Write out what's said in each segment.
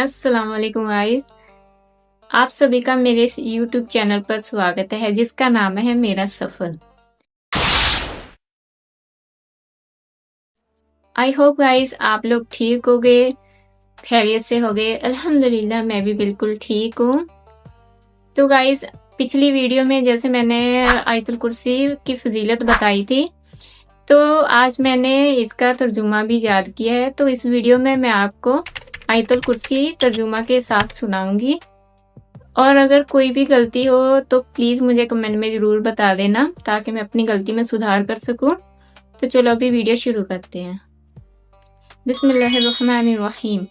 अस्सलाम वालेकुम गाइस, आप सभी का मेरे इस YouTube चैनल पर स्वागत है जिसका नाम है मेरा सफर। आई होप गाइस आप लोग ठीक हो गए, खैरियत से हो गए। अल्हम्दुलिल्लाह मैं भी बिल्कुल ठीक हूँ। तो गाइस पिछली वीडियो में जैसे मैंने आयतुल कुर्सी की फजीलत बताई थी, तो आज मैंने इसका तर्जुमा भी याद किया है। तो इस वीडियो में मैं आपको आयतुल कुर्सी तर्जुमा के साथ सुनाऊंगी, और अगर कोई भी गलती हो तो प्लीज मुझे कमेंट में जरूर बता देना ताकि मैं अपनी गलती में सुधार कर सकूं। तो चलो अभी वीडियो शुरू करते हैं। बिस्मिल्लाहिर्रहमानिर्रहीम।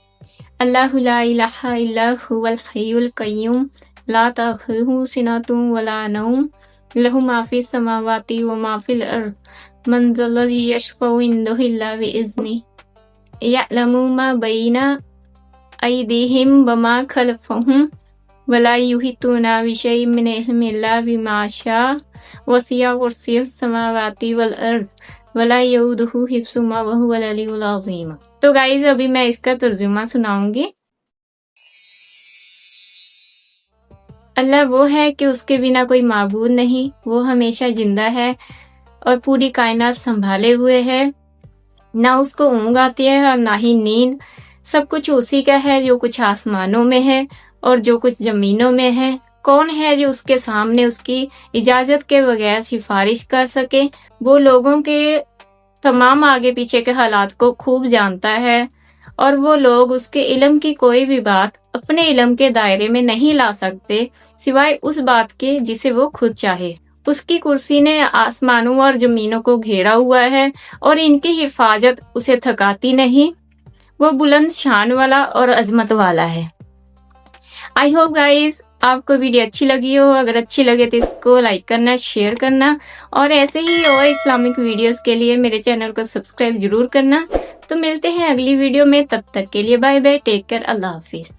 अल्लाहु ला इलाहा इल्ला हुवल हय्युल कय्यूम ला ताखुज़ुहु सिनतुन वला नौम लहु मा फिस समावाति व मा फिल अर्ज़ मन ज़ल्लज़ी यशफ़उ इंदहु इल्ला बिइज़्निहि यअलमु मा बैना अयदीहिम व मा खलफ़हुम वला युहितूना बिशैइन मिन इल्मिहि इल्ला बिमा शाअ वसिअ कुर्सियुहु समावाति वल अर्ज़ वला यऊदुहु हिफ्ज़ुहुमा व हुवल अलियुल अज़ीम। तो गाइस अभी मैं इसका तर्जुमा सुनाऊंगी। अल्लाह वो है कि उसके बिना कोई माबूद नहीं, वो हमेशा जिंदा है और पूरी कायनात संभाले हुए है। ना उसको ऊँघ आती है और ना ही नींद। सब कुछ उसी का है, जो कुछ आसमानों में है और जो कुछ जमीनों में है। कौन है जो उसके सामने उसकी इजाजत के बगैर सिफारिश कर सके। वो लोगों के तमाम आगे पीछे के हालात को खूब जानता है और वो लोग उसके इल्म की कोई भी बात अपने इल्म के दायरे में नहीं ला सकते सिवाय उस बात के जिसे वो खुद चाहे। उसकी कुर्सी ने आसमानों और जमीनों को घेरा हुआ है और इनकी हिफाजत उसे थकाती नहीं। वो बुलंद शान वाला और अजमत वाला है। आई होप गाइस आपको वीडियो अच्छी लगी हो। अगर अच्छी लगे तो इसको लाइक करना, शेयर करना और ऐसे ही और इस्लामिक वीडियोस के लिए मेरे चैनल को सब्सक्राइब जरूर करना। तो मिलते हैं अगली वीडियो में, तब तक के लिए बाय बाय, टेक केयर, अल्लाह हाफिज।